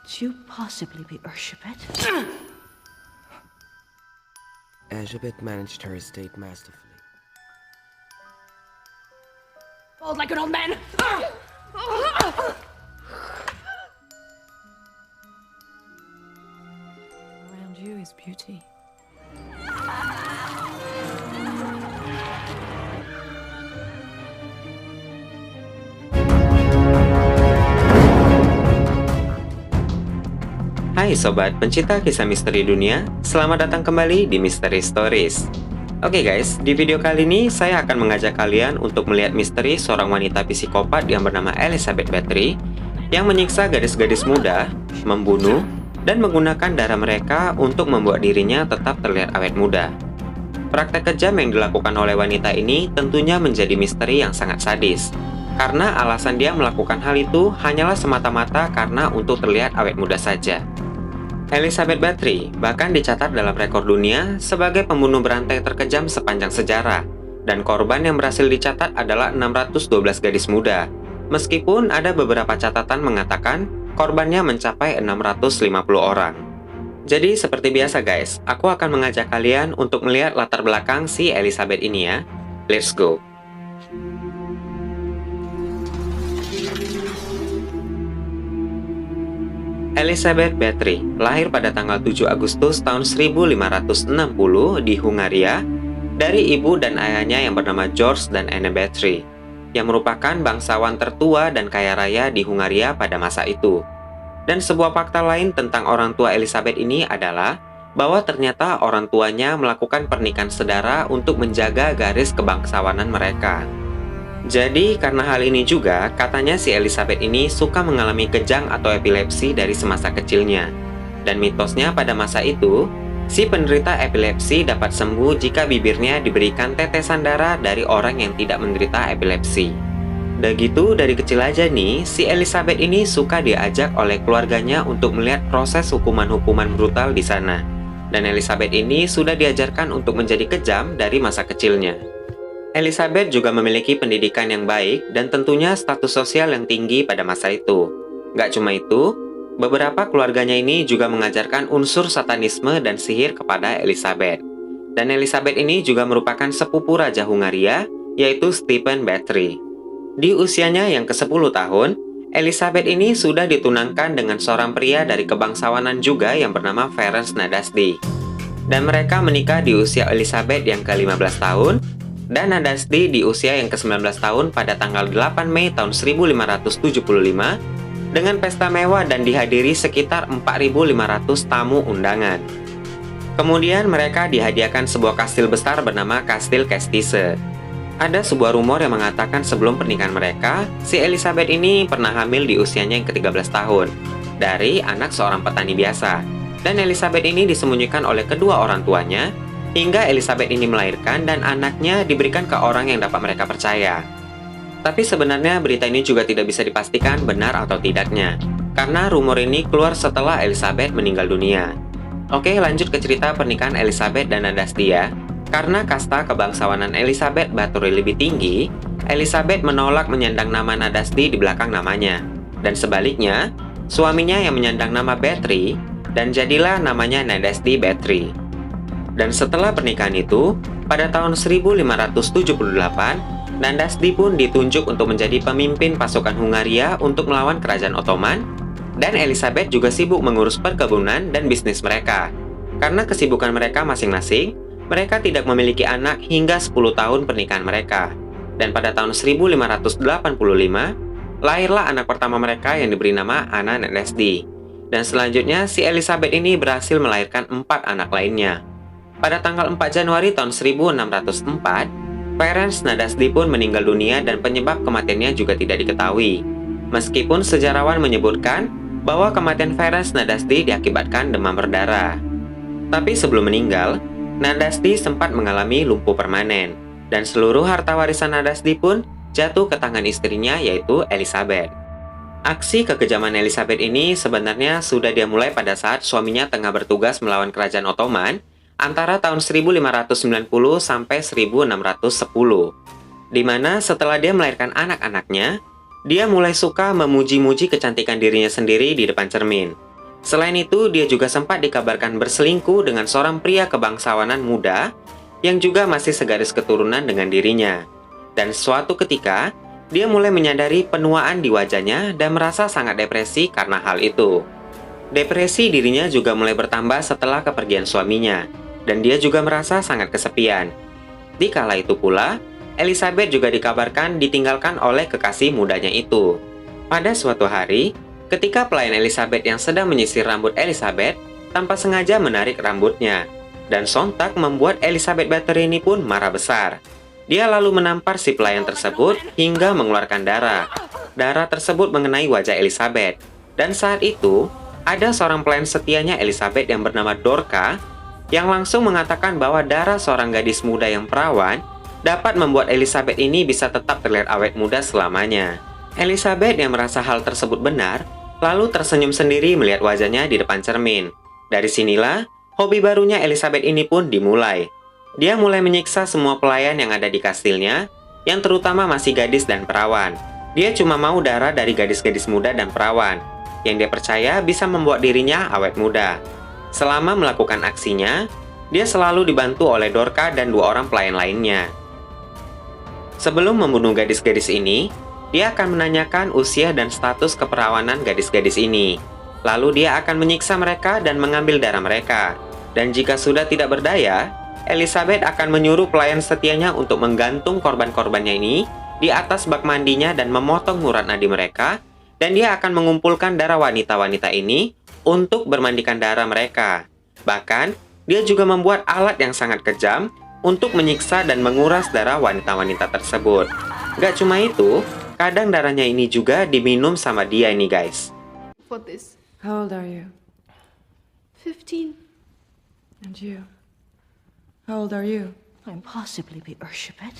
Could you possibly be Urshabet? Elizabeth managed her estate masterfully. Bald like an old man! Around you is beauty. Hai sobat pencinta kisah misteri dunia, selamat datang kembali di Mystery Stories. Oke guys, di video kali ini saya akan mengajak kalian untuk melihat misteri seorang wanita psikopat yang bernama Elizabeth Bathory yang menyiksa gadis-gadis muda, membunuh, dan menggunakan darah mereka untuk membuat dirinya tetap terlihat awet muda. Praktek kejam yang dilakukan oleh wanita ini tentunya menjadi misteri yang sangat sadis, karena alasan dia melakukan hal itu hanyalah semata-mata karena untuk terlihat awet muda saja. Elizabeth Bathory bahkan dicatat dalam rekor dunia sebagai pembunuh berantai terkejam sepanjang sejarah, dan korban yang berhasil dicatat adalah 612 gadis muda, meskipun ada beberapa catatan mengatakan korbannya mencapai 650 orang. Jadi seperti biasa guys, aku akan mengajak kalian untuk melihat latar belakang si Elizabeth ini ya. Let's go! Elizabeth Bathory lahir pada tanggal 7 Agustus tahun 1560 di Hungaria dari ibu dan ayahnya yang bernama George dan Anne Bathory, yang merupakan bangsawan tertua dan kaya raya di Hungaria pada masa itu. Dan sebuah fakta lain tentang orang tua Elizabeth ini adalah bahwa ternyata orang tuanya melakukan pernikahan sedara untuk menjaga garis kebangsawanan mereka. Jadi karena hal ini juga, katanya si Elizabeth ini suka mengalami kejang atau epilepsi dari semasa kecilnya. Dan mitosnya pada masa itu, si penderita epilepsi dapat sembuh jika bibirnya diberikan tetesan darah dari orang yang tidak menderita epilepsi. Udah gitu, dari kecil aja nih, si Elizabeth ini suka diajak oleh keluarganya untuk melihat proses hukuman-hukuman brutal di sana. Dan Elizabeth ini sudah diajarkan untuk menjadi kejam dari masa kecilnya. Elizabeth juga memiliki pendidikan yang baik dan tentunya status sosial yang tinggi pada masa itu. Gak cuma itu, beberapa keluarganya ini juga mengajarkan unsur satanisme dan sihir kepada Elizabeth. Dan Elizabeth ini juga merupakan sepupu Raja Hungaria, yaitu Stephen Bathory. Di usianya yang ke-10 tahun, Elizabeth ini sudah ditunangkan dengan seorang pria dari kebangsawanan juga yang bernama Ferenc Nadasdy. Dan mereka menikah di usia Elizabeth yang ke-15 tahun, dan Nadasdy di usia yang ke-19 tahun pada tanggal 8 Mei tahun 1575 dengan pesta mewah dan dihadiri sekitar 4.500 tamu undangan. Kemudian mereka dihadiahkan sebuah kastil besar bernama Kastil Kestice. Ada sebuah rumor yang mengatakan sebelum pernikahan mereka, si Elizabeth ini pernah hamil di usianya yang ke-13 tahun dari anak seorang petani biasa. Dan Elizabeth ini disembunyikan oleh kedua orang tuanya hingga Elizabeth ini melahirkan dan anaknya diberikan ke orang yang dapat mereka percaya. Tapi sebenarnya berita ini juga tidak bisa dipastikan benar atau tidaknya, karena rumor ini keluar setelah Elizabeth meninggal dunia. Oke, lanjut ke cerita pernikahan Elizabeth dan Nadasdy ya. Karena kasta kebangsawanan Elizabeth Bathory lebih tinggi, Elizabeth menolak menyandang nama Nadasdy di belakang namanya. Dan sebaliknya, suaminya yang menyandang nama Bathory, dan jadilah namanya Nadasdy Bathory. Dan setelah pernikahan itu, pada tahun 1578, Nadasdy pun ditunjuk untuk menjadi pemimpin pasukan Hungaria untuk melawan kerajaan Ottoman, dan Elizabeth juga sibuk mengurus perkebunan dan bisnis mereka. Karena kesibukan mereka masing-masing, mereka tidak memiliki anak hingga 10 tahun pernikahan mereka. Dan pada tahun 1585, lahirlah anak pertama mereka yang diberi nama Anna Nadasdy. Dan selanjutnya, si Elizabeth ini berhasil melahirkan 4 anak lainnya. Pada tanggal 4 Januari tahun 1604, Ferenc Nadasdy pun meninggal dunia dan penyebab kematiannya juga tidak diketahui. Meskipun sejarawan menyebutkan bahwa kematian Ferenc Nadasdy diakibatkan demam berdarah. Tapi sebelum meninggal, Nadasdy sempat mengalami lumpuh permanen, dan seluruh harta warisan Nadasdy pun jatuh ke tangan istrinya yaitu Elizabeth. Aksi kekejaman Elizabeth ini sebenarnya sudah dimulai pada saat suaminya tengah bertugas melawan kerajaan Ottoman antara tahun 1590 sampai 1610, di mana setelah dia melahirkan anak-anaknya, dia mulai suka memuji-muji kecantikan dirinya sendiri di depan cermin. Selain itu, dia juga sempat dikabarkan berselingkuh dengan seorang pria kebangsawanan muda yang juga masih segaris keturunan dengan dirinya. Dan suatu ketika, dia mulai menyadari penuaan di wajahnya dan merasa sangat depresi karena hal itu. Depresi dirinya juga mulai bertambah setelah kepergian suaminya, dan dia juga merasa sangat kesepian. Di kala itu pula, Elizabeth juga dikabarkan ditinggalkan oleh kekasih mudanya itu. Pada suatu hari, ketika pelayan Elizabeth yang sedang menyisir rambut Elizabeth tanpa sengaja menarik rambutnya, dan sontak membuat Elizabeth Bathory ini pun marah besar. Dia lalu menampar si pelayan tersebut hingga mengeluarkan darah. Darah tersebut mengenai wajah Elizabeth, dan saat itu ada seorang pelayan setianya Elizabeth yang bernama Dorca yang langsung mengatakan bahwa darah seorang gadis muda yang perawan dapat membuat Elizabeth ini bisa tetap terlihat awet muda selamanya. Elizabeth yang merasa hal tersebut benar, lalu tersenyum sendiri melihat wajahnya di depan cermin. Dari sinilah, hobi barunya Elizabeth ini pun dimulai. Dia mulai menyiksa semua pelayan yang ada di kastilnya, yang terutama masih gadis dan perawan. Dia cuma mau darah dari gadis-gadis muda dan perawan, yang dia percaya bisa membuat dirinya awet muda. Selama melakukan aksinya, dia selalu dibantu oleh Dorca dan 2 orang pelayan lainnya. Sebelum membunuh gadis-gadis ini, dia akan menanyakan usia dan status keperawanan gadis-gadis ini. Lalu dia akan menyiksa mereka dan mengambil darah mereka. Dan jika sudah tidak berdaya, Elizabeth akan menyuruh pelayan setianya untuk menggantung korban-korbannya ini di atas bak mandinya dan memotong urat nadi mereka, dan dia akan mengumpulkan darah wanita-wanita ini untuk bermandikan darah mereka. Bahkan, dia juga membuat alat yang sangat kejam untuk menyiksa dan menguras darah wanita-wanita tersebut. Gak cuma itu, kadang darahnya ini juga diminum sama dia ini guys. For this. How old are you? 15. And you? How old are you? Can't possibly be Urshabet.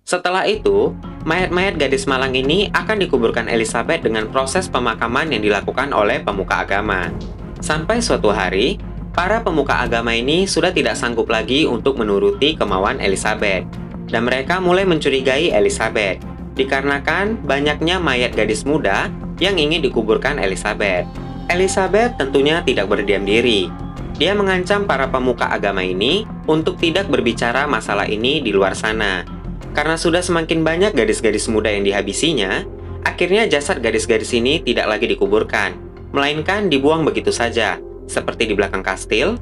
Setelah itu, mayat-mayat gadis malang ini akan dikuburkan Elizabeth dengan proses pemakaman yang dilakukan oleh pemuka agama. Sampai suatu hari, para pemuka agama ini sudah tidak sanggup lagi untuk menuruti kemauan Elizabeth, dan mereka mulai mencurigai Elizabeth, dikarenakan banyaknya mayat gadis muda yang ingin dikuburkan Elizabeth. Elizabeth tentunya tidak berdiam diri. Dia mengancam para pemuka agama ini untuk tidak berbicara masalah ini di luar sana. Karena sudah semakin banyak gadis-gadis muda yang dihabisinya, akhirnya jasad gadis-gadis ini tidak lagi dikuburkan, melainkan dibuang begitu saja, seperti di belakang kastil,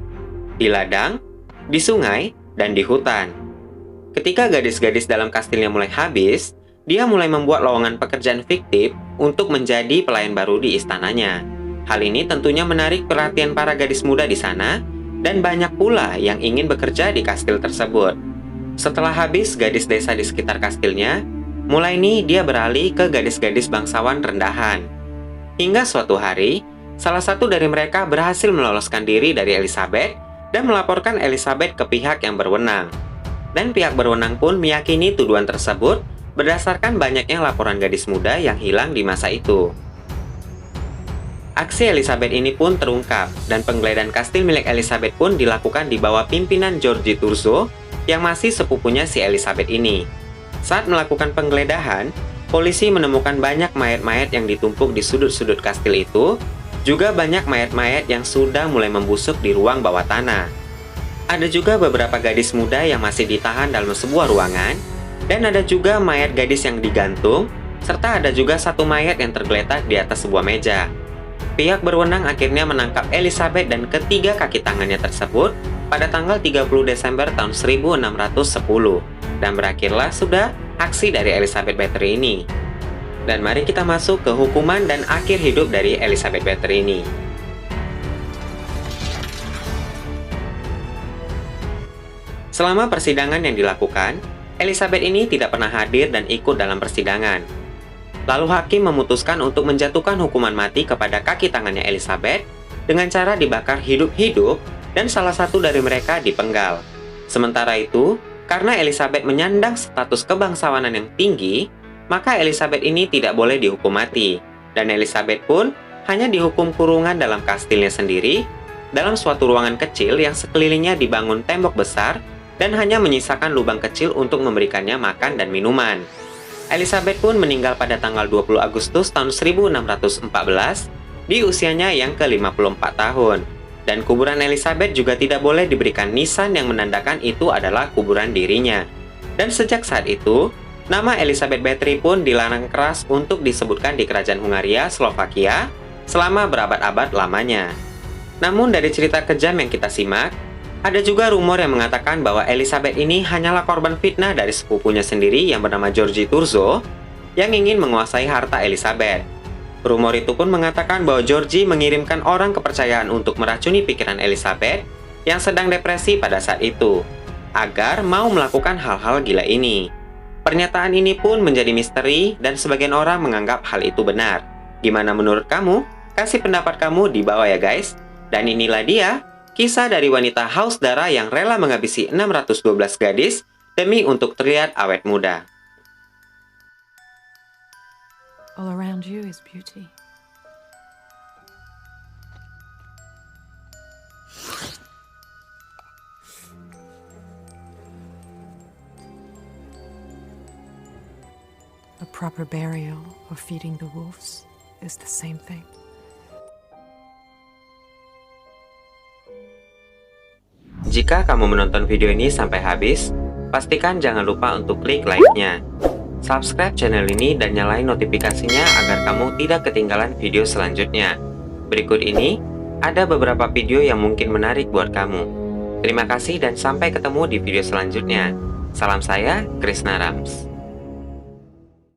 di ladang, di sungai, dan di hutan. Ketika gadis-gadis dalam kastilnya mulai habis, dia mulai membuat lowongan pekerjaan fiktif untuk menjadi pelayan baru di istananya. Hal ini tentunya menarik perhatian para gadis muda di sana, dan banyak pula yang ingin bekerja di kastil tersebut. Setelah habis gadis desa di sekitar kastilnya, mulai ini dia beralih ke gadis-gadis bangsawan rendahan. Hingga suatu hari, salah satu dari mereka berhasil meloloskan diri dari Elizabeth dan melaporkan Elizabeth ke pihak yang berwenang. Dan pihak berwenang pun meyakini tuduhan tersebut berdasarkan banyaknya laporan gadis muda yang hilang di masa itu. Aksi Elizabeth ini pun terungkap, dan penggeledahan kastil milik Elizabeth pun dilakukan di bawah pimpinan Georgi Turzo yang masih sepupunya si Elizabeth ini. Saat melakukan penggeledahan, polisi menemukan banyak mayat-mayat yang ditumpuk di sudut-sudut kastil itu, juga banyak mayat-mayat yang sudah mulai membusuk di ruang bawah tanah. Ada juga beberapa gadis muda yang masih ditahan dalam sebuah ruangan, dan ada juga mayat gadis yang digantung, serta ada juga satu mayat yang tergeletak di atas sebuah meja. Pihak berwenang akhirnya menangkap Elizabeth dan ketiga kaki tangannya tersebut pada tanggal 30 Desember tahun 1610, dan berakhirlah sudah aksi dari Elizabeth Bathory ini. Dan mari kita masuk ke hukuman dan akhir hidup dari Elizabeth Bathory ini. Selama persidangan yang dilakukan, Elizabeth ini tidak pernah hadir dan ikut dalam persidangan. Lalu hakim memutuskan untuk menjatuhkan hukuman mati kepada kaki tangannya Elizabeth dengan cara dibakar hidup-hidup dan salah satu dari mereka dipenggal. Sementara itu, karena Elizabeth menyandang status kebangsawanan yang tinggi, maka Elizabeth ini tidak boleh dihukum mati, dan Elizabeth pun hanya dihukum kurungan dalam kastilnya sendiri, dalam suatu ruangan kecil yang sekelilingnya dibangun tembok besar dan hanya menyisakan lubang kecil untuk memberikannya makan dan minuman. Elizabeth pun meninggal pada tanggal 20 Agustus tahun 1614 di usianya yang ke-54 tahun. Dan kuburan Elizabeth juga tidak boleh diberikan nisan yang menandakan itu adalah kuburan dirinya. Dan sejak saat itu, nama Elizabeth Bathory pun dilarang keras untuk disebutkan di kerajaan Hungaria, Slovakia selama berabad-abad lamanya. Namun dari cerita kejam yang kita simak, ada juga rumor yang mengatakan bahwa Elizabeth ini hanyalah korban fitnah dari sepupunya sendiri yang bernama Georgi Turzo yang ingin menguasai harta Elizabeth. Rumor itu pun mengatakan bahwa Georgi mengirimkan orang kepercayaan untuk meracuni pikiran Elizabeth yang sedang depresi pada saat itu, agar mau melakukan hal-hal gila ini. Pernyataan ini pun menjadi misteri dan sebagian orang menganggap hal itu benar. Gimana menurut kamu? Kasih pendapat kamu di bawah ya guys. Dan inilah dia kisah dari wanita haus darah yang rela menghabisi 612 gadis demi untuk terlihat awet muda. All around you is beauty. A proper burial or feeding the wolves is the same thing. Jika kamu menonton video ini sampai habis, pastikan jangan lupa untuk klik like-nya. Subscribe channel ini dan nyalain notifikasinya agar kamu tidak ketinggalan video selanjutnya. Berikut ini, ada beberapa video yang mungkin menarik buat kamu. Terima kasih dan sampai ketemu di video selanjutnya. Salam saya, Krishna Rams.